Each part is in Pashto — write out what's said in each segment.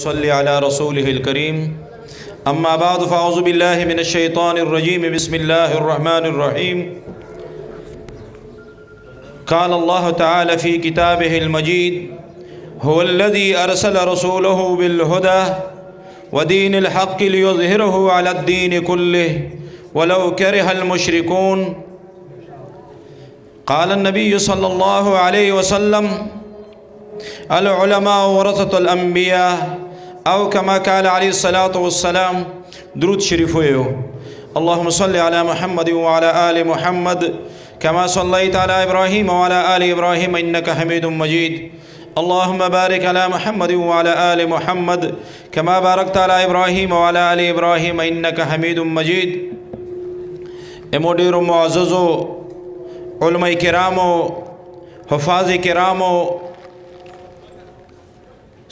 صلی علی رسوله الكریم اما بعد فاعوذ باللہ من الشیطان الرجیم بسم اللہ الرحمن الرحیم قال اللہ تعالی فی کتابہ المجید هو الذي ارسل رسوله بالهدى ودين الحق ليظهره على الدين كله ولو كره المشركون قال النبي صلى الله عليه وسلم العلماء ورثة الأنبياء أو كما قال عليه الصلاة والسلام. درود شريف ويو. اللهم صل على محمد وعلى آل محمد كما صليت على إبراهيم وعلى آل إبراهيم إنك حميد مجيد. اللهم بارك على محمد وعلى آل محمد كما باركت على إبراهيم وعلى آل إبراهيم إنك حميد مجيد. امودير معززو علماء کرامو حفاظ کرامو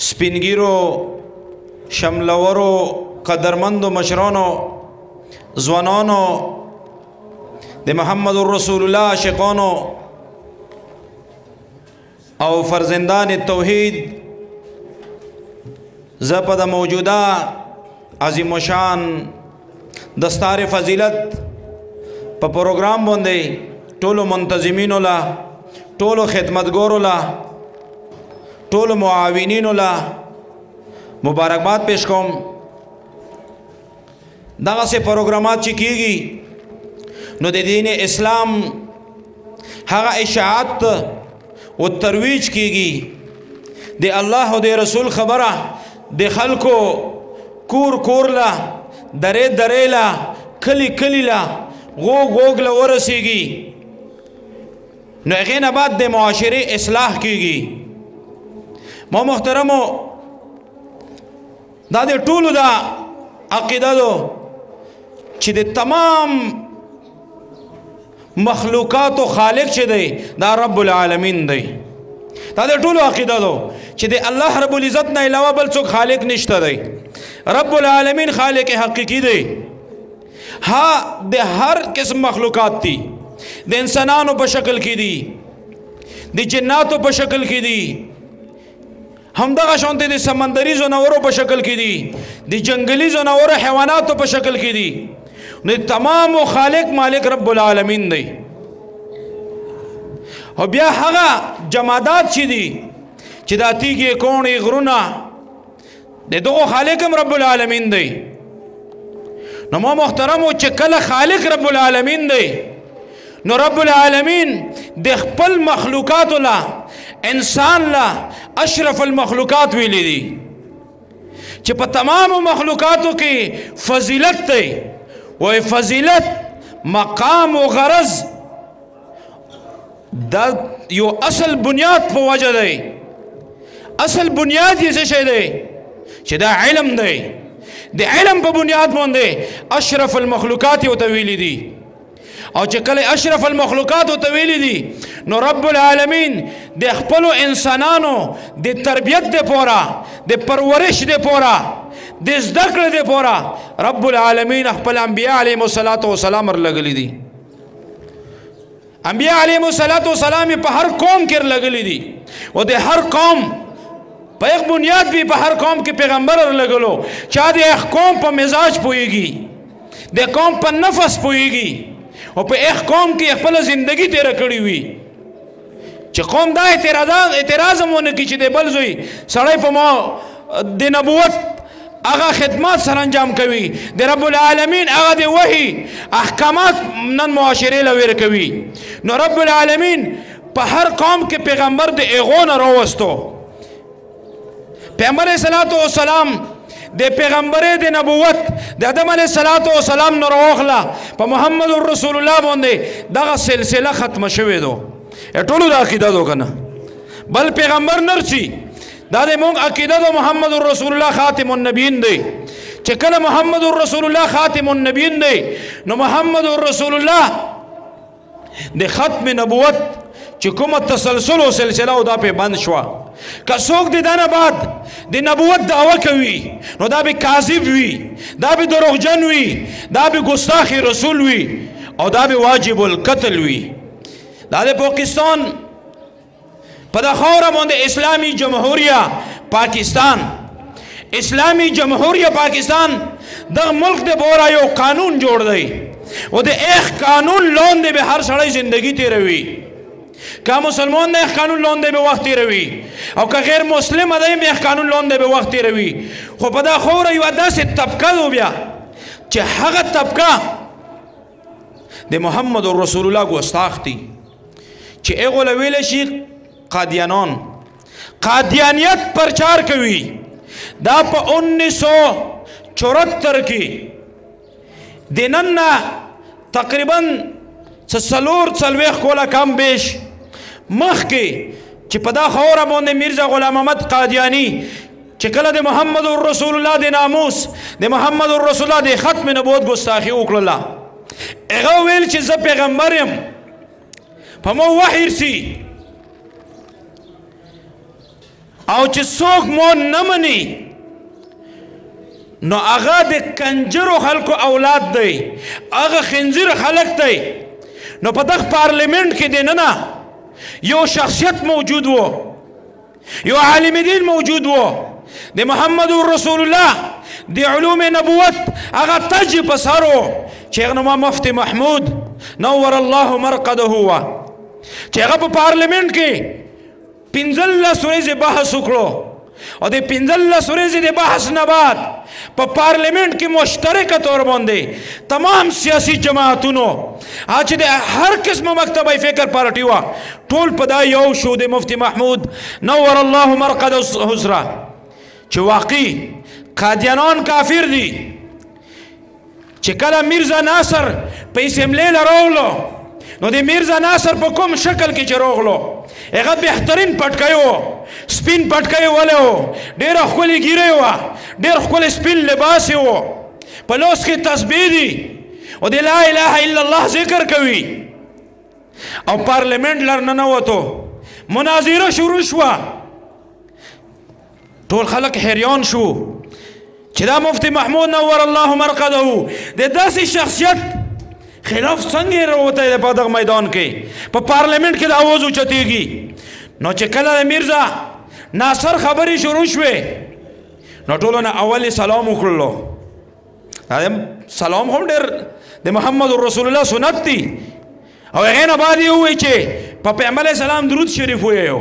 سپینگیرو شملورو قدرمندو مشرانو زوانانو د محمد رسول الله عاشقانو او فرزندان توحید زپد موجودہ عظیم و شان دستار فضیلت پا پروگرام بندے ټولو منتظمینو لا ټولو خدمتګارو لا ټولو معاونینو لا مبارکباد پیش کوم. دغه سه پروګرامات چې کیږي نو د دین اسلام هغه اشاعت او ترویج کیږي د الله او د رسول خبره د خلکو کور کور لا درې درې لا کلی کلی لا غوغ لا ورسیږي نو هغه نه بعد د معاشري اصلاح کیږي. مو محترمو دا د ټولو دا عقیده دو چې د تمام مخلوقاتو خالق چې دی دا رب العالمین دی. دا د ټولو عقیده دو چې د الله رب العزت نه علاوه بل څوک خالق نشته دی. رب العالمین خالق حقیقی دی. ها د هر قسم مخلوقات دی، د انسانانو په شکل کې دي، د جناتو په شکل کې دي، همدغه شانته د سمندري ځناورو په شکل کې دي، د جنگلي ځناورو حیواناتو په شکل کې دي. نو تمام خالق مالک رب العالمین دی. او بیا هغه جمادات چې دي چې دا تیږې کوڼې غرونه د دغو خالق هم رب العالمین دی. نو ما محترمو چې کله خالق رب العالمین دی نو رب العالمین د خپل مخلوقاتو لا انسان لا اشرف المخلوقات ویلی دی چې په تمام مخلوقاتو کې فضیلت دی. وای فضیلت مقام و غرض دا یو اصل بنیاد په وجه دی. اصل بنیاد یې څه شی دی چې دا علم دی. د علم په بنیاد باندې اشرف المخلوقات یې ورته ویلي دي. او چې کله اشرف المخلوقات ورته ویلي دي نو رب العالمین د خپلو انسانانو د تربیت دپاره د پرورش دپاره د زده کړې دپاره رب العالمین خپل انبیا علیهم الصلاة والسلام ورلګلي دي. انبیا علیهم الصلاة والسلام یې په هر قوم کې ورلګلي دي او د هر قوم په یک بنیاد بھی په هر قوم کې پیغمبر ورلګلو. چا د یک قوم په مزاج پوهیږي، د قوم په نفس پوهیږي او په ایک قوم کې خپل زندگی تیر کړی وي چې قوم دا اعتراض مونه کی چې د بل زوی سړی په ما د نبوت هغه خدمات سره انجام کوي، د رب العالمین هغه د وحی احکامات نن معاشره لویر کوي. نو رب العالمین په هر قوم کې پیغمبر د ایغون راوستو. پیغمبر صلوات و سلام د پیغمبر د نبوت د آدم علیه الصلاۃ والسلام نه راوخلا په محمد رسول الله باندې دغه سلسله ختم شوې دو. ټولو د عقیده دو کنه بل پیغمبر نرسي دا د مونږ عقیده دو محمد رسول الله خاتم النبیین دی. چې کله محمد رسول الله خاتم النبیین دی نو محمد رسول الله د ختم نبوت چې کومه تسلسل او سلسله او دا په بند شو. که څوک د دنه بعد د نبوت دعوه کوي نو دا به کاذب وي، دا به دروغجن وي، دا به ګستاخ رسول وي او دا به واجب القتل وي. دا د پاکستان په د خاوره باندې اسلامي جمهوریه پاکستان اسلامی جمهوریہ پاکستان دا ملک دے بورا یو قانون جوڑ دی و دے ایک قانون لون دے بے ہر سڑی زندگی تیروی کا مسلمان نے ایک قانون لون دے بے وقت تیروی او کا غیر مسلم ادائی میں ایک قانون لون دے بے وقت تیروی خو پدا خور ایو ادا سے طبقہ دو بیا چه حق طبقہ دے محمد رسول اللہ گستاختی چه ایغو لویل شی قادیانان قادیانیت پرچار کوي دا پا 1974 کی دینن تقریبا سلور سلویخ کولا کم بیش مخ کی چی پدا خورا مونده مرزا غلام احمد قادیانی چی کلا دی محمد رسول اللہ دی ناموس دی محمد رسول اللہ دی ختم نبوت گستاخی اکللا اغا ویل چی زا پیغمبریم پا مو وحیر سی او چی سوک مو نمانی نو اغا دی کنجر و خلق اولاد دی اغا خنزیر خلق دی نو پا دخ پارلیمنٹ کی دیننا یو شخصیت موجود وہ یو عالم دین موجود وہ دی محمد رسول اللہ دی علوم نبوت اغا تج پسارو چیغنما مفتی محمود نور اللہ مرقدہ ہوا چیغا پا پارلیمنٹ کی پنزل سوریز بحث اکڑو اور دی پنزل سوریز دی بحث نبات پا پارلیمنٹ کی مشترک طور بندے تمام سیاسی جماعتونو آج دے ہر قسم مکتبہ فکر پارٹی ہوا طول پدا یو شو دے مفتی محمود نور اللہ مرقد حسرہ چھ واقعی قادیانان کافر دی چھ کلا مرزا ناصر پہ اسمبلی لروغلو نو دی مرزا ناصر پا کم شکل کی چروغلو ایغا بہترین پٹکائی ہو سپین پٹکائی والے ہو دیر اخولی گیرے ہوا دیر اخولی سپین لباسی ہو پلوس کی تسبیح دی و دی لا الہ الا اللہ ذکر کوئی او پارلیمنٹ لرننو تو مناظرہ شروع شوا طول خلق حیریان شو چدا مفتی محمود نور اللہ مرقدہ دی داسی شخصیت خلاف سنگی روتا ہے پادق میدان کے پا پارلیمنٹ کے آواز اچھتی گی نو چکلہ مرزا ناصر خبری شروع شوے نو طولو نا اولی سلام اکرلو سلام ہم دیر دے محمد رسول اللہ سنت تی او اغین آبادی ہوئی چھے پا پیغمبر سلام درود شریف ہوئے ہو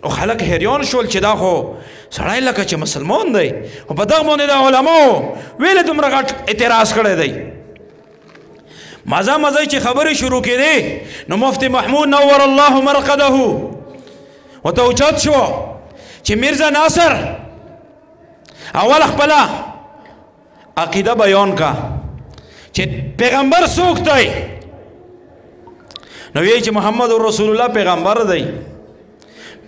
نو خلق حیریان شول چی دا خو سڑائی لکا چی مسلمان دے و پا دغ موندی دا علماء ویلے تم رگٹ اعتراض کرے دے مزا مزای چی خبری شروع کی دے نو مفتی محمود نور اللہ مرقدہ و تا اچھت شو چی مرزا ناصر اول اخپلا عقیدہ بیان کا چی پیغمبر سوکتا ہے نو یہ چی محمد رسول اللہ پیغمبر دے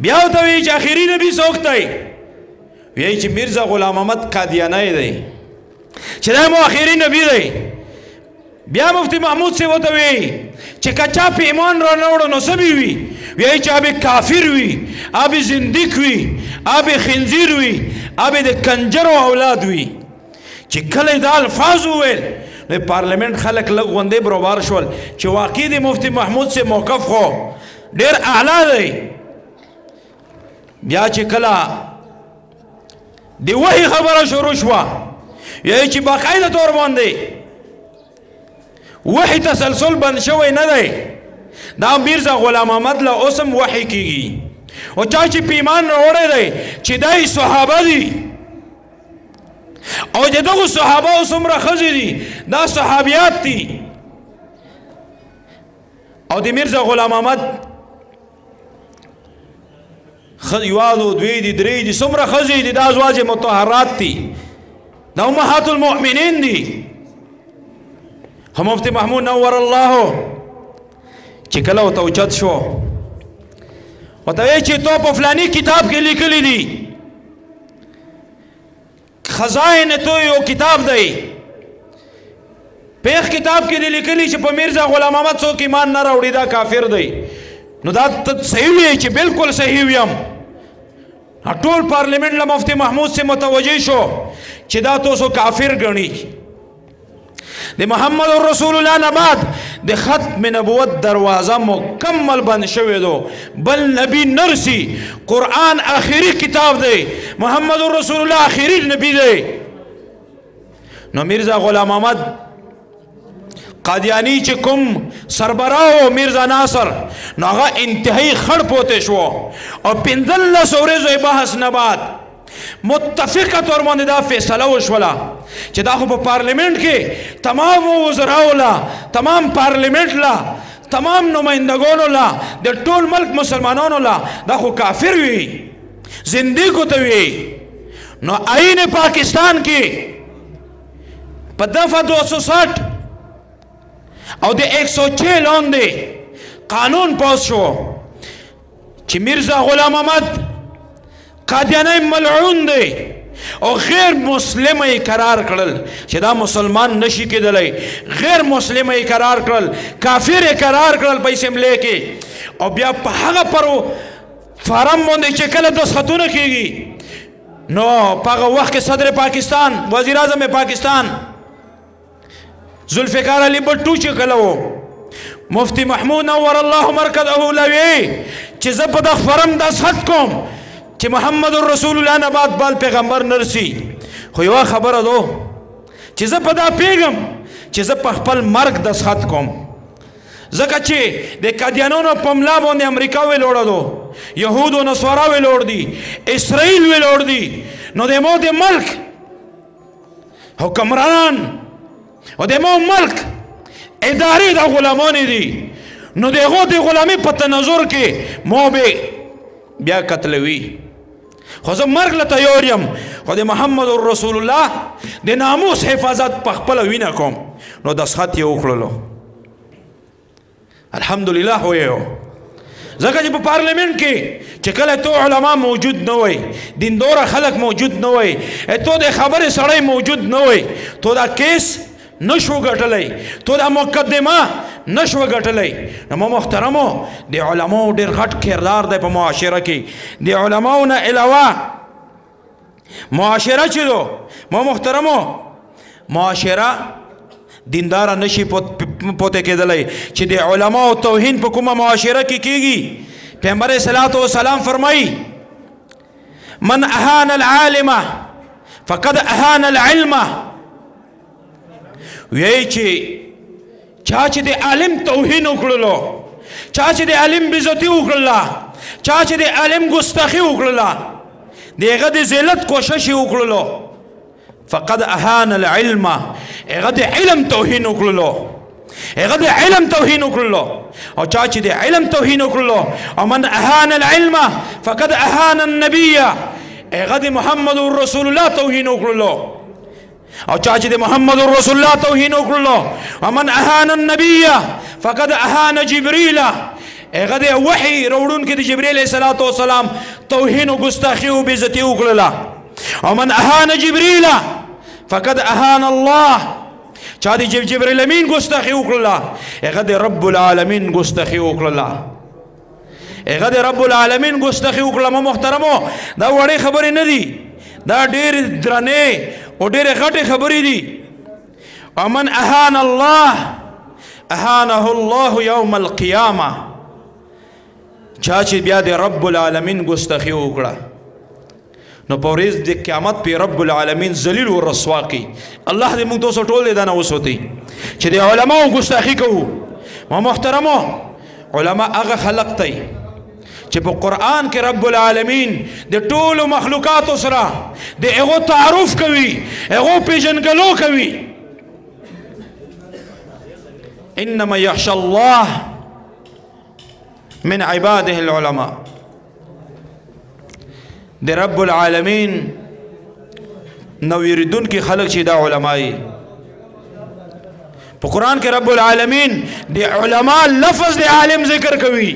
بیاو تا یہ چی آخری نبی سوکتا ہے یہ چی مرزا غلام احمد قادیانی دے چی دا مو آخری نبی دے بیا مفتی محمود سے ہوتا ہوئی چی کچا پی ایمان را نوڑا نصبی ہوئی ویہی چی آبی کافر ہوئی آبی زندق ہوئی آبی خنزیر ہوئی آبی دے کنجر و اولاد ہوئی چی کلی دا الفاظ ہوئے پارلیمنٹ خلق لگ وندے بروبار شول چی واقعی دے مفتی محمود سے موقف ہو دیر اعلیٰ دے بیا چی کلا دی وہی خبر شروع شوا یہی چی باقاعدہ طور باندے وحی تسلسل بند شوئی ندے دا مرزا غلام احمد لا اسم وحی کی گی و چاچی پیمان روڑے دے چی دائی صحابہ دی او جدو صحابہ اسم رخزی دی دا صحابیات تی او دی مرزا غلام احمد یوادو دوی دی دری دی سم رخزی دی دا ازواج متحرات تی دا امہات المؤمنین دی ہم مفتی محمود نور اللہ چکلو تو چت شو و تو یہ چی تو پا فلانی کتاب کے لکلی دی خزائن تو یہ کتاب دی پیخ کتاب کے دی لکلی چی پا مرزا غلام احمد سو کی مان نہ روڑی دا کافر دی نو دا صحیح ہوئی چی بالکل صحیح ہوئی طول پارلیمنٹ لمفتی محمود سے متوجہ شو چی دا تو سو کافر گنی د محمد رسول الله نه بعد د ختم نبوت دروازه مکمل بند شوی دو بل نبی نرسی قرآن آخری کتاب دی محمد رسول الله آخری نبی دی نو میرزا غلام احمد قادیانی چې کوم سربراو میرزا ناصر نو هغه انتهایی خړ پوته شو او 15 ورځې بحث نه بعد متفقه تور باندې دا فیصله وشوله چې دا خو په پارلیمنت کې تمام وزراو لا تمام پارلیمنت لا تمام نمائندگانو لا د ټول ملک مسلمانانو لا دا خو کافر وي زندګو ته وي نو آئین پاکستان کې په دفعه 260 او د 106 لاندې قانون پاس شو چې میرزا غلام احمد قادیانی ملعون دی او غیر مسلم ای قرار کړل چې دا مسلمان نشي کېدلی غیر مسلم ای قرار کړل کافر ای قرار کړل په اسمبلی کې او بیا په هغه پرو فارم باندې چې کله دستخطونه کېږي نو په هغه وخت کې صدر پاکستان وزیر اعظم پاکستان ذوالفقار علی بټو چې کله و مفتی محمود نور الله مرکزه لوی چې زه په دغه فرم دستخط کوم چې محمد رسول الله نه بعد بل پیغمبر نرسي خو یو خبره دو چې زه په دا پیغام چې زه په خپل مرګ دستخط کوم ځکه چې د قادیانانو په ملا باندې امریکا ویلوړه دو یهود او نصارا ویلوړ دي اسرائیل ویلوړ دي نو د مو د ملک حکمران او د مو ملک ادارې د غلامان دي نو دغه د غلامي په تنظر کې مو به بیا قتلوي خو زه مرګ له تیار یم خو د محمد رسول الله د ناموس حفاظت په خپله وینه کوم نو دستخط یې وکړلو الحمدلله ویو ځکه چې په پارلیمنت کې چې کله تو علما موجود نه وای دیندوره خلک موجود نه وای تو د خبرې سړی موجود نه وای تو دا کیس نشو ګټلی تو دا مقدمه نشو ګټلی نو ما محترمو د علماو ډېر غټ کردار دی په معاشره کې د علماو نه علاوه معاشره چې دو ما محترمو معاشره دینداره نشي پوته کېدلی چې د علماو توهین په کومه معاشره کې کېږي پیغمبر صلوات و سلام فرمایي من اهان العالم فقد اهان العلم وی چې چا چې د عالم توهین وکړلو چا چې د عالم بېزتي وکړله چا چې د عالم ګستاخي وکړله د هغه د ذلت کوشش یې وکړلو فقد اهان العلم هغه د علم توهین وکړلو هغه د علم توهین وکړلو او چا چې د علم توهین وکړلو او من اهان العلم فقد اهان النبي هغه د محمد رسول الله توهین وکړلو او چا چې د محمد رسول الله توهین وکړلو ومن اهان النبي فقد اهان جبريل هغه د وحي راوړونکي د جبريل علیه الصلاة والسلام توهین او ګستاخي او بېزتي وکړله ومن اهان جبريل فقد اهان الله چا د جبريل امین ګستاخي وکړله هغه د رب العالمین ګستاخي وکړله هغه د رب العالمین ګستاخي وکړله ما محترمو دا وړې خبرې نه دي دا ډېرې درنې او ډېرې غټې خبرې دي ومن اهان الله اهانه الله یوم القیامه چا چې بیا د رب العالمین ګستاخي وکړه نو په ورځ د قیامت په رب العالمین ذلیل او رسوا کوي الله دې موږ تاسو ټول دا نه وسوتي چې د علماو ګستاخي کوو ما محترمو علما هغه خلق دی چې په قرآن کې رب العالمین د ټولو مخلوقاتو سره د هغو تعارف کوي هغو پیژنګلو کوي انما یخشى الله من عباده العلماء د رب العالمین نو یریدونکي خلک چې دا علماء په قرآن کې رب العالمین د علماء لفظ د عالم ذکر کوي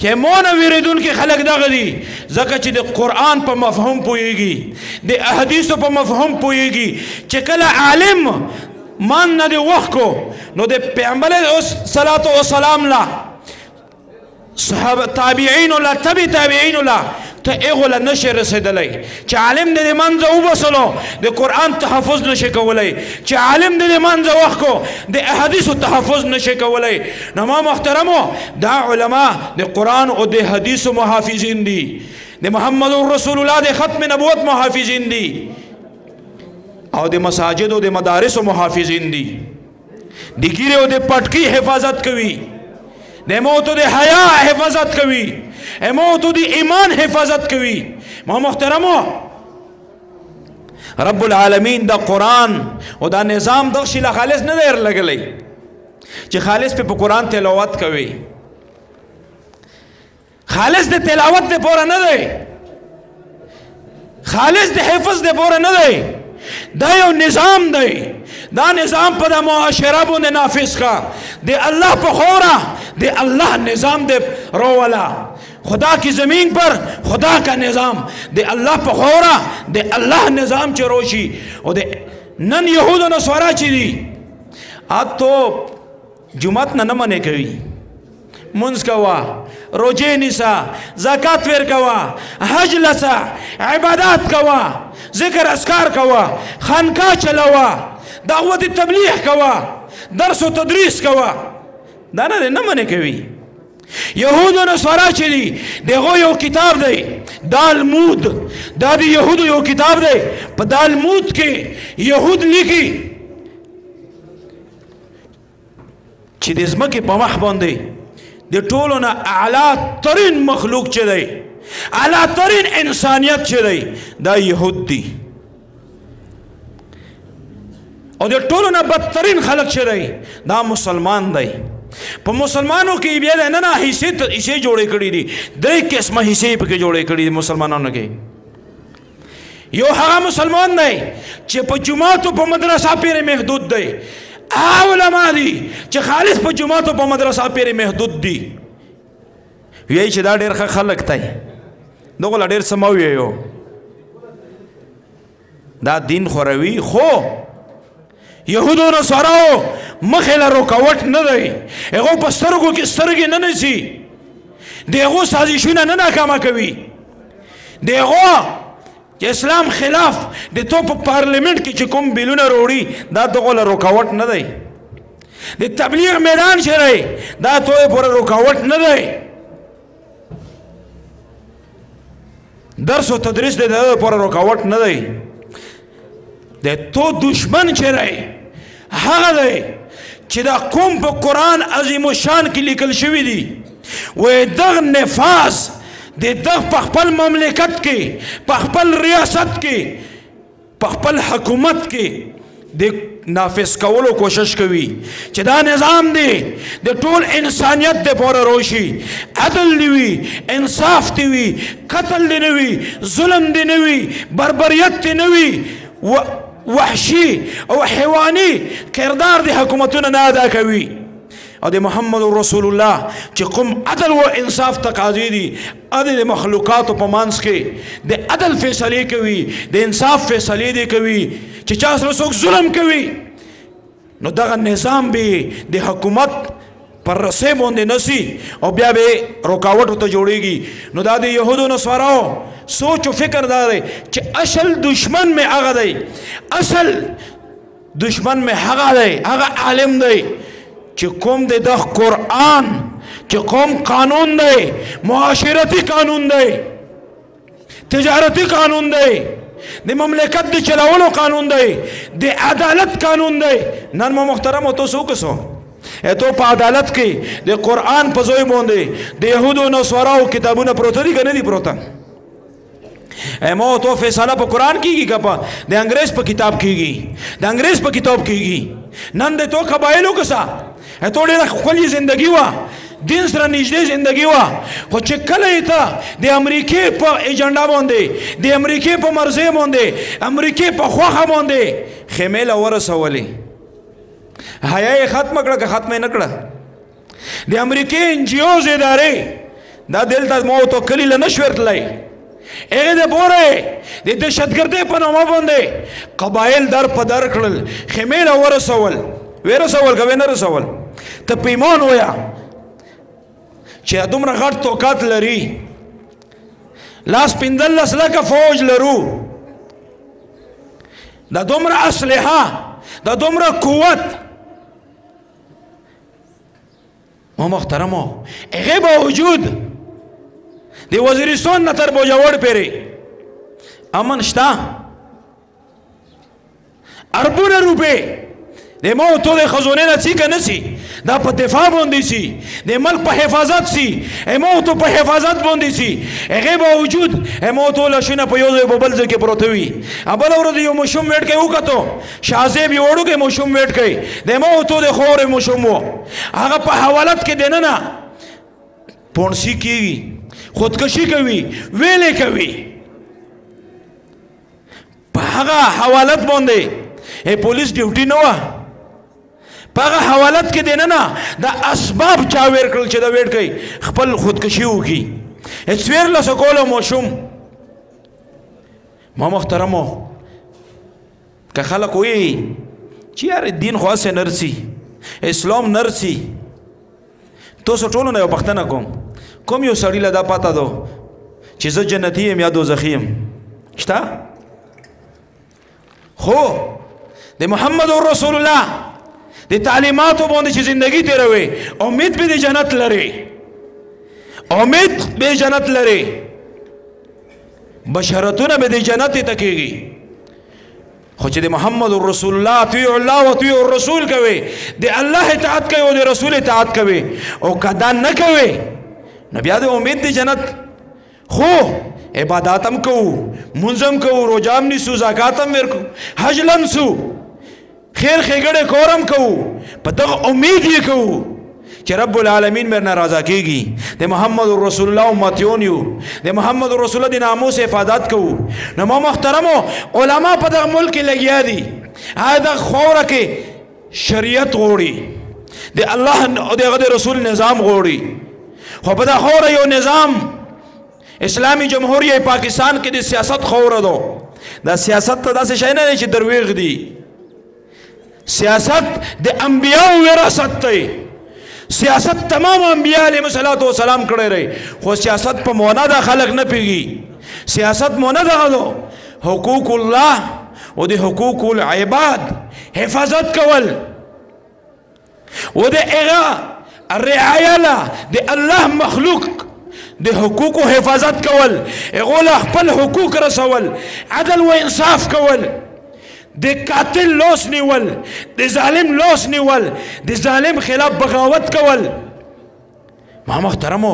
چې مونه ویریدونکي خلک دغه دي ځکه چې د قرآن په مفهوم پوهیږي د احادیثو په مفهوم پوهیږي چې کله عالم مان نه د وخت کو نو د پیغمبر صلوات و سلام لا صحابه تابعین لا تبع تابعین لا ته هغو له نشې رسېدلی چې عالم دې د منځه وبسلو د قرآن تحفظ نشي کولی چې عالم دې د منځه وخت کو د احادیثو تحفظ نشي کولی نو ما محترمو دا علما د قرآن او د حدیثو محافظین دي د محمد رسول الله د ختم نبوت محافظین دي او د مساجد او د مدارس محافظین دي د ګیرې او د پټکي حفاظت کوي د موت او د حیا حفاظت کوي موت او د ایمان حفاظت کوي ما محترمو رب العالمین دا قرآن او دا نظام دغه شي له خالص نه دی لګلی چې خالص په قرآن تلاوت کوي خالص د تلاوت د پوره نه دی خالص د حفظ د پوره نه دی دا یو نظام دی دا نظام په د معاشره باندې نافذ کا د الله په خوره د الله نظام د رولا خدا کی زمین پر خدا کا نظام د الله په خوره د الله نظام چې روشي او د نن یهود او نصارا چې دي اته جمعت نه منې کوي منځ کوا روجه نیسا زکات ور کوا حج لسا عبادات کوا ذکر اذکار کوا خانقاه چلوا دعوت تبلیغ کوا درس و تدریس کوا دا نه منې کوي یهود و نصارا چې دي دغه یو کتاب دی دالمود دا د یهودو یو کتاب دی په دالمود کې یهود لیکي چې د ځمکې په مخ باندې د ټولو نه اعلی ترین مخلوق چې دی اعلی ترین انسانیت چې دی دا یهود دي او د ټولو نه بدترین خلق چې دی دا مسلمان دی په مسلمانو کې بیا د نه حصې جوړې کړي دي درې قسمه حصې پکې جوړې کړي دي مسلمانانو کې یو هغه مسلمان دی چې په جومات او په مدرسه پورې محدود دی علما دي چې خالص په جومات او په مدرسه پورې محدود دي وایي چې دا ډېر ښه خلک دی دغه لا ډېر څه مه ووایو دا دین خوروي خو یهودو نصاراو مخې له رکاوټ نه دی هغو په سترګو کې سترګې نه نیسي د هغو سازشونه نه ناکامه کوي د هغو اسلام خلاف د تو په پارلیمنټ کې چې کوم بیلونه روړي دا دغو له رکاوټ نه دی د تبلیغ میدان چې دی دا تو یې پورې رکاوټ نه دی درس و تدریس دی د پورې رکاوټ نه دی د تو دشمن چې دی هغه دی چې دا کوم په قرآن عظیم الشان کې لیکل شوي دي وایي دغه نفاذ د دغه په خپل مملکت کې په خپل ریاست کې په خپل حکومت کې د نافذ کولو کوشش کوي چې دا نظام دی د ټول انسانیت د پوره روشي عدل دی وي انصاف دی وي قتل دی نه وي ظلم دی نه وي بربریت دی نه وي وحشي او حیواني کردار د حکومتونو نه ادا کوي او د محمد رسول الله چې کوم عدل و انصاف تقاضي دي د مخلوقاتو په منځ کې د عدل فیصلې کوي د انصاف فیصلې دي کوي چې چا سره څوک ظلم کوي نو دغه نظام به د حکومت پر رسې باندې نسی او بیا به رکاوټ ته جوړیږي نو دا د یهودو نصاراو سوچ و فکر دا دی چې اصل دشمن میں هغه دی اصل دشمن میں هغه دی هغه عالم دی چې کوم د قرآن چې کوم قانون دی معاشرتی قانون دی تجارتی قانون دی د مملکت د چلولو قانون دی د عدالت قانون دی نن ما محترم او تاسو کسو تو په عدالت کې د قرآن په ځای باندې د یهودو نصاراو کتابونه پروته دي که نه دي پروته مو تو فیصله په قرآن کیږي که په د انګریز په کتاب کیږي د انګریز په کتاب کیږي نن د تو قبایلو کسا تو ډېره ښکلې زندګي وه دین سره نږدې زندګي وه خو چې کله یې ته د امریکې په ایجنډا باندې د امریکې په مرضۍ باندې امریکې په خوښه باندې خیمې له ورسولې حیا یې ختمه کړه که ختمه یې نه کړه د امریکې انجیوز ادارې دا دلته مو تو کلي له نه شوې تللی هغې د پورې د دهشتګردۍ په نامه باندې قبایل در په در کړل خیمې له ورسول وی رسول که وی نه رسول ته په ایمان ویه چې دومره غټ توقات لري لاس 15 لکه فوج لرو، دا دومره اسلحه، دا دومره قوت. محترمو هغه باوجود د وزیرستان نه تر بوجوړ پورې امن شته، اربونه روپۍ د موتو د خزانې نه څه کنه سي، دا په دفاع باندې سي، د ملک په حفاظت سي، موتو په حفاظت باندې سي. هغه باوجود موتو لښونه په یو ځای په بل ځای کې پروت وي. بل ورځ یو مشوم ویټ کوي وکړو، شازیب یو وړو کې مشوم ویټ کوي، د موتو د خور مشوم وو، هغه په حوالت کې دنه نه پونسي کیږي، خودکشي کوي، ویلې کوي. په هغه حوالت باندې پولیس ډیوټي نه وه، په هغه حوالت کې دنه نه دا اسباب چا ویر کړل چې دا ویټ کوي خپل خودکشي وکړي. څوارلسو کاله ماشوم. ما محترمو که خلک وایي چې یار دین خو هسې نرسي، اسلام نرسي، تاسو ټولو نه یو پوښتنه کوم یو سړي له دا پته ده چې زه جنتي یم یا دوزخي یم؟ شته؟ خو د محمد رسول الله د تعلیماتو باندې چې زندگی تیروي امید به د جنت لري، امید به جنت لري، بشارتونه به د جنت ته کېږي. خو چې د محمد رسول الله اطیعوا الله واطیعوا الرسول کوي، د الله اطاعت کوي او د رسول اطاعت کوي، او کدا نه کوي نو بیا د امید د جنت. خو عبادات هم کوو، منځ هم کوو، روژه هم نیسو، زکات هم ورکو، حج لمسو، خیر ښېګڼې کور هم کوو، په دغه امید یې کوو چې رب العالمین مې ناراضه کېږي. د محمد رسول الله امتیون یو، د محمد رسول الله د ناموس حفاظت کوو. نو ما محترمو علما په دغه ملک کې لګیا دي، دغه خوره کې شریعت غواړي، د الله او د رسول نظام غواړي. خو په دغه خوره یو نظام اسلامی جمهوریه پاکستان کې د سیاست خوره ده. دا سیاست ته داسې شی نه دی چې درویغ دي، سیاست د انبیاء وراثت دی. سیاست تمام انبیاء علیهم السلام کړی رہی، خو سیاست په معنا دا خلق نه پیږي. سیاست معنا دغه ده حقوق الله او د حقوق العباد حفاظت کول، و د هغه رعایه له د الله مخلوق د حقوقو حفاظت کول، هغو له خپل حقوق رسول، عدل و انصاف کول، د قاتل لاس نیول، د ظالم لاس نیول، د ظالم خلاف بغاوت کول. ما محترمو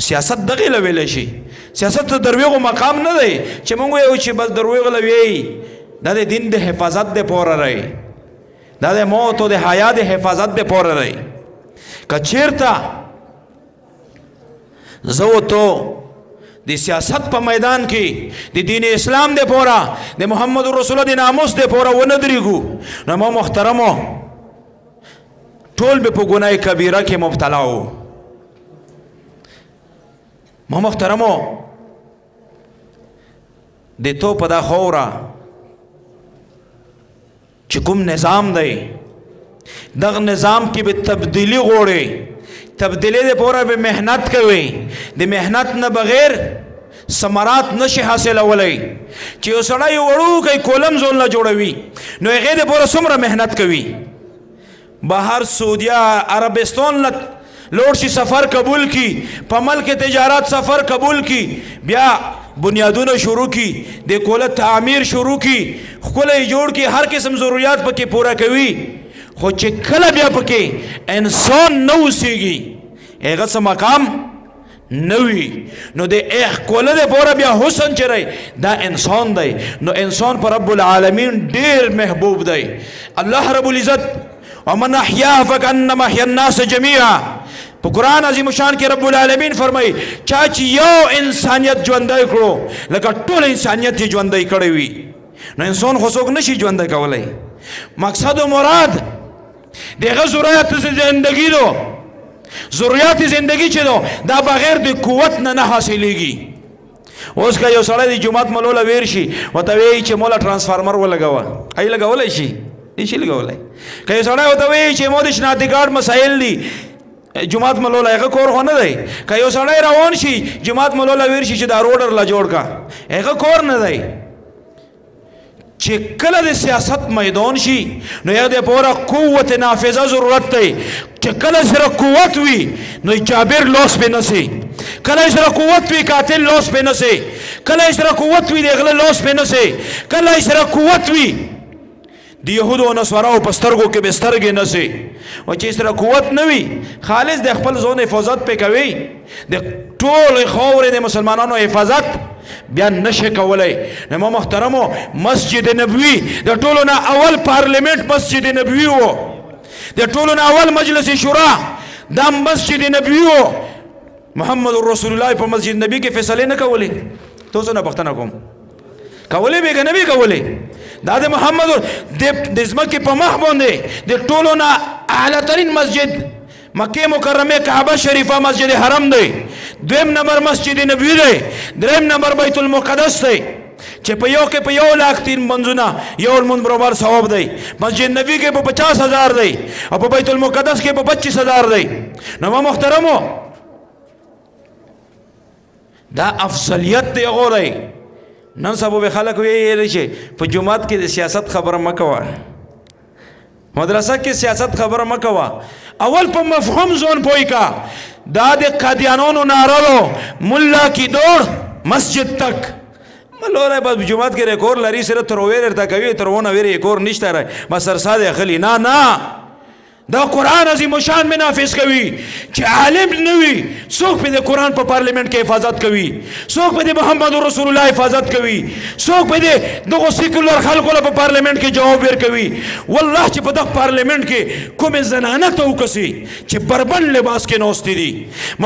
سیاست دغه له ویلی شي، سیاست د درویغو مقام نه دی چې موږ وایو چې بس درویغ له ویي. دا د دین د حفاظت دپاره رہی، دا د موت او د حیا د حفاظت دپاره رہی. که چیرته زه و تو د سیاست په میدان کې د دین اسلام دپاره د محمد رسول الله د ناموس دپاره ونه درېږو نو ما محترمو ټول به په ګناه کبیره کې مبتلا وو. ما محترمو د تو په دا خوره چې کوم نظام دی دغه نظام کې به تبدیلی غواړي، تبدیلی دپاره به محنت کوي، د محنت نه بغیر ثمرات نشي حاصلولی. چې یو سړی یو وړوکی کولم زون نه جوړوي نو هغې دپاره څومره محنت کوي. بهر سعودیه عربستان نه لوړ شي سفر قبول کی، په ملک تجارت سفر قبول کی، بیا بنیادونه شروع کی، د کوله تعمیر شروع کی، ښکلی جوړ کی، هر قسم ضروریات پکې پوره کوي. خو چې کله بیا پکې انسان نه اوسېږي، هغه څه مقام نه وي، نو د ښکله دپاره بیا حسن چې رہی دا انسان دی. نو انسان په رب العالمین ډېر محبوب دی. الله رب العزت ومن احیاها فکأنما احیا الناس جمیعا په قرآن عظیم شان کې رب العالمین فرمایي چا چې یو انسانیت ژوندی کړو لکه ټول انسانیت یې ژوندی کړی وي. نو انسان خو څوک نشي ژوندی کولی. مقصد و مراد دغه ضرورت زندگی دو، ضرورت زندگی چې دو دا بغیر د قوت نه نه حاصلېږي. اوس که یو سړی د جومات ملوله ویر شي ورته وایي چې موله ټرانسفارمر ولګوه، ای لګولی شي؟ نشي لګولی. که یو سړی ورته وایي چې مو د شناختی کارډ مسایل دي جماعت ملولا هغه کور خو نه دی که یو سړی روان شي جماعت ملولا ویر شي چې دا روډر لا جوړ کا هغه کور نه دی چې کله د سیاست میدان شي نو یو د پوره قوت نافذه ضرورت دی چې کله سره قوت وي نو جابر لاس به نسی کله سره قوت وي قاتل لاس به نسی کله سره قوت وي د غله لاس به نسی کله سره قوت وي د یهودو او نصاراو په سترګو کې به سترګې نسی او چې سره قوت نه وي خالص د خپل ځون حفاظت پې کوي د ټول خاورې د مسلمانانو حفاظت بیا نشه کولای نو ما محترمو مسجد نبوي د ټولو نه اول پارلیمنت مسجد نبوي وو د ټولو نه اول مجلس شورا دا مسجد نبوي وو محمد رسول الله په مسجد نبوي کې فیصله نه کولې تاسو نه پښتنه کوم کولې به نه به کولې دا د محمد د ځمکې په مخ باندې د ټولو نه اعلی ترین مسجد مکه مکرمه کعبه شریفه مسجد حرم دی دویم نمبر مسجد نبوي دی دریم نمبر بیت المقدس دی چې په یو کې په 1,03,000 منځونه یو المنځ برابر ثواب دی مسجد نبوي کې په 50,000 دی او په بیت المقدس کې په 25,000 دی نو ما محترمو دا افضلیت دی غوړی نن سبا به خلک ویل چې په جمعات کې د سیاست خبره مکوه مدرسه کې سیاست خبره مکوه اول په مفهوم ځون پوي کا دا د قادیانانو نارلو ملا کی دوڑ مسجد تک ملوره بس جمعات کې ریکور لري سره تر ویر ته کوي تر ونه ویر ریکور نشته را بس سرساده خلی نه دا قرآن عظیم شان میں نافذ کوي چې عالم نوي څوک په د قرآن په پارلیمنت کې حفاظت کوي څوک په د محمد رسول الله حفاظت کوي څوک په دغه سیکولر خلکو په پارلیمنت کې جواب ورکوي والله چې په دغه پارلیمنت کې کومه زنانه ته وکسي چې بربند لباس کې نوستي دي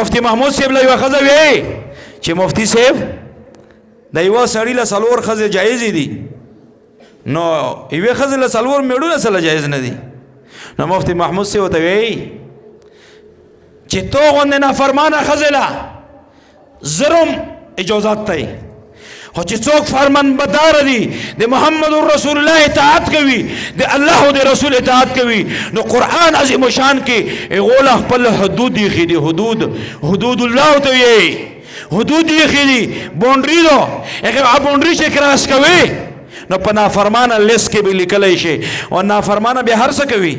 مفتی محمود صاحب له خزه وی چې مفتی صاحب د یو سړی له سلور خزه جایز دي نو یو خزه له سلور میړو سره جایز نه دي نو مفتی محمود سے ہوتا وی چی تو غنده نافرمانا خزلا ضرم اجازت تای خو چی چوک فرمان بدار دی دی محمد رسول اللہ اطاعت کوي دی اللہ و دی رسول اطاعت کوي نو قرآن عظیم شان کی اغولا پل حدود دیخی دی حدود اللہ تو یہی حدود دیخی دی بونڈری دو اگر بونڈری سے کراس کوي نو په نافرمانه لیست کې به لیکلی شي او نافرمانه به هر څه کوي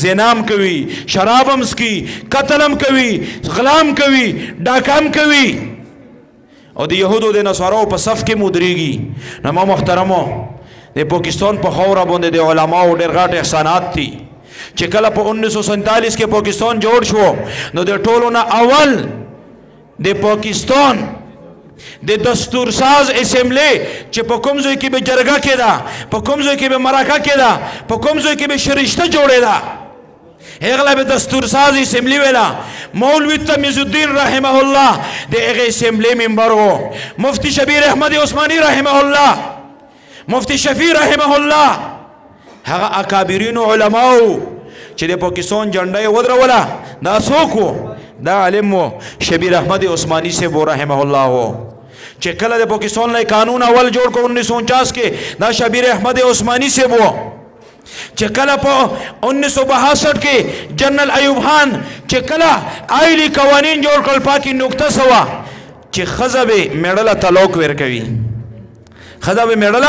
زنام کوي شرابم سکي قتلم کوي غلام کوي ډاکام کوي او د یهودو د نصاراو په صف کې مودريږي نو ما محترمو د پاکستان په خاوره باندې د علماو ډېر غټ احسانات دي چې کله په 1947 کې پاکستان جوړ شو نو د ټولو نه اول د پاکستان د دستور ساز اسمبلی چې په کوم ځای کې به جرګه کېده په کوم ځای کې به مرکه کېده په کوم ځای کې به شریشته جوړېده هغه به دستور ساز اسمبلی ویلا مولوی تمیز الدین رحمه الله د هغه اسمبلی ممبر و مفتی شبیر احمد عثماني رحمه الله مفتی شفیع رحمه الله هغه اکابرین علماو چې د پاکستان جنډه یې ودروله دا څوک و دا عالم و شبیر احمد عثماني سے وہ رحمه الله ہو چې کله د پاکستان لای قانون اول جوړ کو 1949 کې دا شبیر احمد عثماني سے وہ چې کله په 1962 کې جنرال ایوب خان چې کله آئلی قوانین جوړ کړل پاکي نقطه سوا چې خزبه میډل تعلق ورکوي خزبه میډل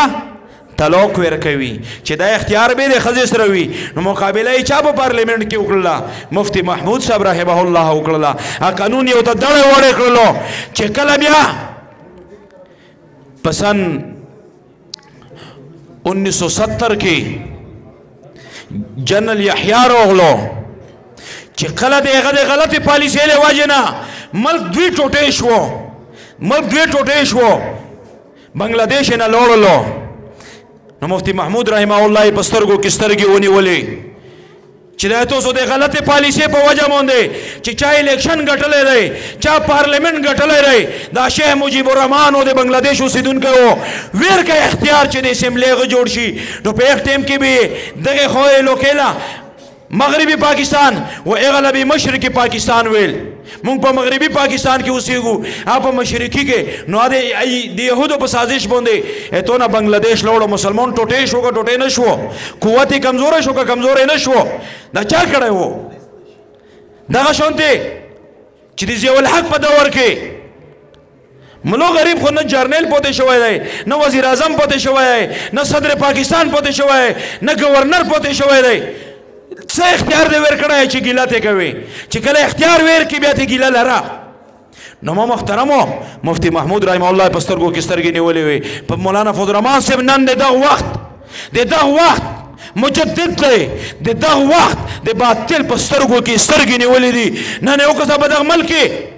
طلاق ورکوي چې دا اختیار به د خزې سره وي نو مقابله یې چا په پارلیمنت کې وکړله مفتی محمود صاحب رحمه الله وکړله قانون یو ته دړې وړې کړلو چې کله بیا په سن 1970 کې جنرال یحیی راغلو چې کله د غلطي پالیسۍ له وجې نه ملک دوی ټوټې شو بنگلادیش نه لوړلو نو مفتی محمود رحمه الله په سترګو کې سترګې ونیولې چې دا تاسو د غلطې پالیسۍ په وجه باندې چې چا الیکشن ګټلی دی چا پارلیمنت ګټلی دی دا شیخ مجیب الرحمان او د بنگلادیش اوسېدونکی و ویر که اختیار چې د اسمبلی هغه جوړ شي نو په یک ټایم کې به دغې خورې لوکیله مغربي پاکستان و هغه به مشرقي پاکستان ویل مونږ په مغربي پاکستان کې اوسېږو هغه په مشرقي کې نو د یهودو په سازش باندې اتو نه بنگلادیش لوړو مسلمان ټوټې شو که ټوټې نه شو قوت یې کمزوری شو که کمزوری نه شو دا چا کړی و دغه شانتې چې د ضیاء الحق په دور کې ملو غریب خو نه جرنیل پاتې شوی دی نه وزیر اعظم پاتې شوی دی نه صدر پاکستان پاتې شوی نه گورنر پاتې شوی دی څه اختیار دی ور کړی چې ګیله ته کوي چې کله اختیار ور کې بیا ته ګیله لره نو ما محترمو مفتی محمود رحمه الله په سترګو کې سترګې نیولې وي په مولانا فضل الرحمن صاحب نن د دغه وخت مجدد دی د دغه وخت د باطل په سترګو کې سترګې نیولې دي نن یو کس په دغه ملک کې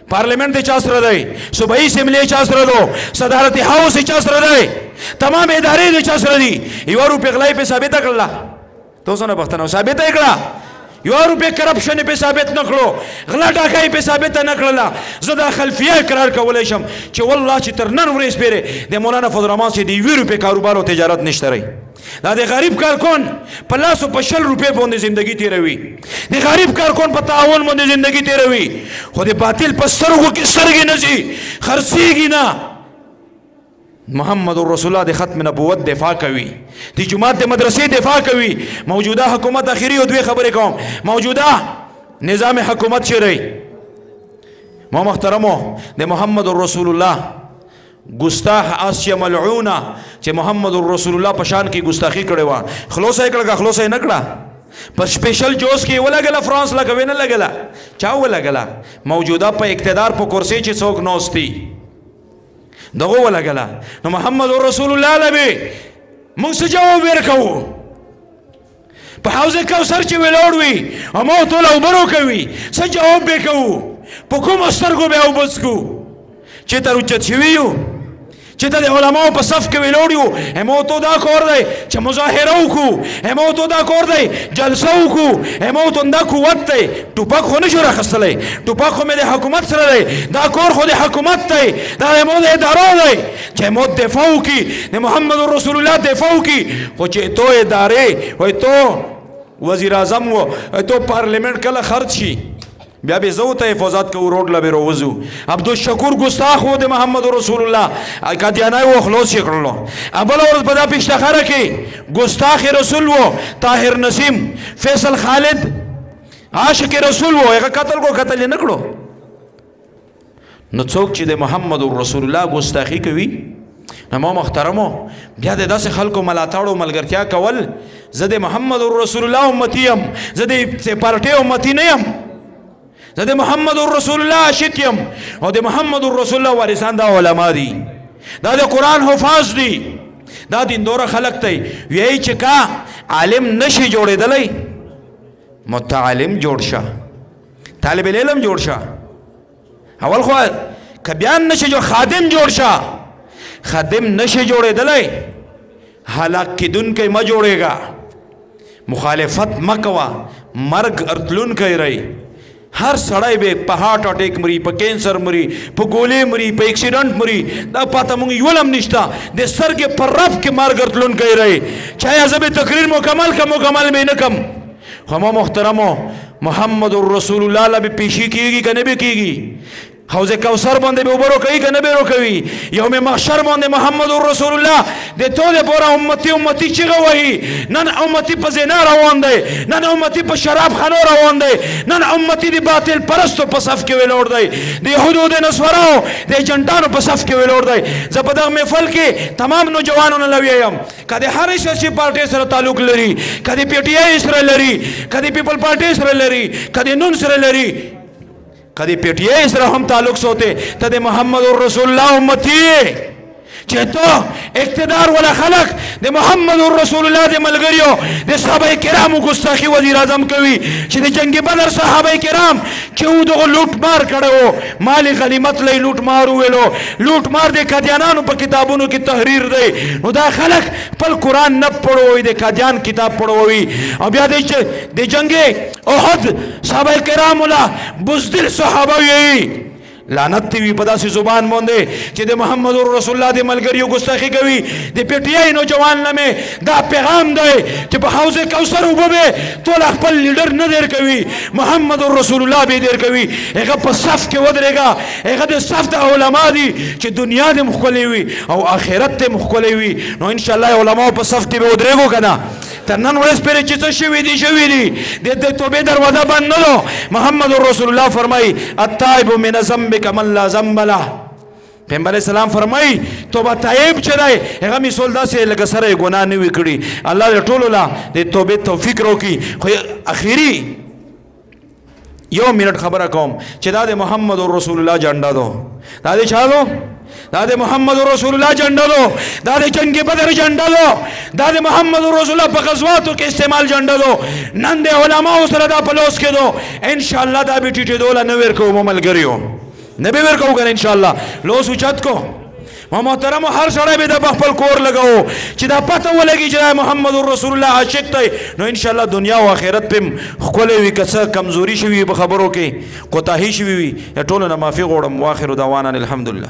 پارلیمنٹ د چا سره دی صوبایي اسمبلی چا سره دو صدارت هاوس چا سره دی تمام ادارې د چا سره دي یو روپۍ غلای په ثابته کړله تاسو نه پښتنو ثابته کړه یو روپۍ کرپشن په ثابت نکړو غلا ډاکای په ثابت نکړله زه دا خلفیه اقرار کولای شم چې والله چې تر نن ورځې پورې د مولانا فضل الرحمن سي دی یو روپۍ کاروبار او تجارت نشته رہی دا د غریب کارکون په لاسو په 60 روپۍ باندې زندگی تیروي د غریب کارکون په تعاون باندې زندگی تیروي خو د باطل په سترګو کې سترګې نه ځي خرڅېږي نه محمد رسول الله د ختم نبوت دفاع کوي د جماعت د مدرسې دفاع کوي موجوده حکومت اخیری او دوی خبرې کوم موجوده نظام حکومت چیرې ما محترمو د محمد رسول الله گستاخ آسیا ملعونه چې محمد رسول الله په شان کې ګستاخی کړې و خلاصې کړه خلاصې نه کړه پر سپیشل جوس کې ولګله فرانس لګوي نه لګله چا ولګله موجوده په اقتدار په کرسي چې څوک نوستي دغه ولګله نو محمد رسول الله لبي موږ څه جواب ورکو په حوض کوثر چې ویلوړ وي امو ټول اوبرو کوي څه جواب وکړو په کوم سترګو به وبس کو چې تر اوچت شویو چې د علماء په صف کې ویلوړیو همو تو دا کور دی چې مظاهره وکړو همو تو دا کور دی جلسه وکړو همو تو دا قوت دی ټوپک خو نشو راخستلی ټوپک خو مې د حکومت سره دی دا کور خو د حکومت دی دا همو د ادارو دی چې همو دفاع وکړي د محمد رسول الله دفاع وکړي خو چې تو ادارې وای تو وزیر اعظم و تو پارلیمنٹ کله خرڅ شي بیا به زو ته حفاظت کو روډ لبه روزو عبدالشکور ګستاخ و د محمد رسول الله قادیانای و خلاص کړلو ابل اور په دا پیشتخره کې ګستاخ رسول و طاهر نسیم فیصل خالد عاشق رسول و هغه قتل نه کړو نو څوک چې د محمد رسول الله ګستاخی کوي نو محترمو بیا د داسې خلکو ملاتړو ملګرتیا کول زه د محمد رسول الله امتی یم زه د پارټي امتی نه یم زه د محمد رسول الله عاشق یم او د محمد رسول الله وارثان دا علما دي دا د قرآن حفاظ دي دا دیندوره خلق دی ویای چې کا عالم نشي جوړېدلی متعلم جوړ شه طالب العلم جوړ شه اول خو که بیان نشي جوړ خادم جوړ شه خادم نشي جوړېدلی هلاک کیدونکی مه جوړېږه مخالفت مه کوه مرګ ارتلونکی رہی هر سړی به په هارت اٹیک مري په کینسر مري په ګولې مري په اکسیډنټ مري دا پاته مونږ یو لم نشته د سرګې پر رب کې مارګ ارتلونکی رہی چاہے زه به تقریر مکمل مې نه کم خو ما محترمو محمد رسول الله له به پیشي کیږي که نه به کیږي حوض کوثر باندې به اوبه روکوي که نه به روکوي یوم محشر باندې محمد رسول الله د تو دپاره امتي چیغه وهي نن امتي په زنا روان دی نن امتي په شراب خانو روان دی نن امتي د باطل پرستو په صف کې ویلوړ دی د یهودو د نصاراو د ایجنټانو په صف کې ویلوړ دی زه په دغه محفل کې تمام نوجوانانو له ویم که د هرې سیاسي پارټۍ سره تعلق لري که د پی ټي آی سره لري که د پیپل پارټۍ سره لري که د نون سره لري کدی پی ٹی آئی سره هم تعلق سوتے تا دے محمد رسول اللہ امتی چه تو اقتدار ولا خلق دے محمد رسول اللہ دے ملگریو دے صحابہ کرام گستاخی وزیر اعظم کوي چې د جنگ بدر صحابہ کرام چې و دغه لوټ مار کړو مال غنیمت لئی لوټ مار ویلو لوټ مار دے قادیانانو په کتابونو کې تحریر دی نو دا خلق پل قرآن نه پڑھوي دے قادیان کتاب پڑھوي او بیا دے جنگ احد صحابہ کرام ولا بزدل صحابہ یہی لعنت تی وی په داسې زبان باندې چې د محمد رسول الله د ملګریو ګستاخی کوي د پی ټی آی نوجوان لمه دا پیغام دی چې په حوض کوثر وبوي ټول خپل لیډر نه دیر کوي محمد رسول الله به دیر کوي هغه په صف کې ودرېګا هغه د صف د علما دي چې دنیا د مخکلي وي او آخرت ته مخکلي وي نو ان شاء الله علما په صف کې به ودرېګو کنه تر نن ورځ پورې چې څه شوي دي د توبې دروازه بند نه ده. محمد رسول الله فرمایي التائب من ذنب کمن لا ذنب له. پیغمبر علیہ السلام فرمایي توبه تائب چې دی هغه مثال داسې لکه سره یې ګناه نه وي کړي. الله دې ټولو له د توبې توفیق راکړي. خو اخري یو منټ خبره کوم چې دا د محمد رسول الله جنډه ده. دا د چا ده؟ دا د محمد رسول الله جنډه ده. دا د جنگ بدر جنډه ده. دا د محمد رسول الله په غزواتو کې استعمال جنډه ده. نن د علماو سره دا په لوس کې ده. ان شاء الله دا به ټیټېدو له نه ورکوو ملګریو، نه به ورکوو کنه ان شاء الله. لوس اوچت کو محترم هر سړی به د خپل کور لګاو چې دا پته ولګي چې محمد رسول الله عاشق دی. نو ان شاء الله دنیا او آخرت پم ښکلی وي. که څه کمزوري شوي په خبرو کې کوتاهي شوي وي ټولو نه معافي غواړم. واخر دعوانا الحمدلله.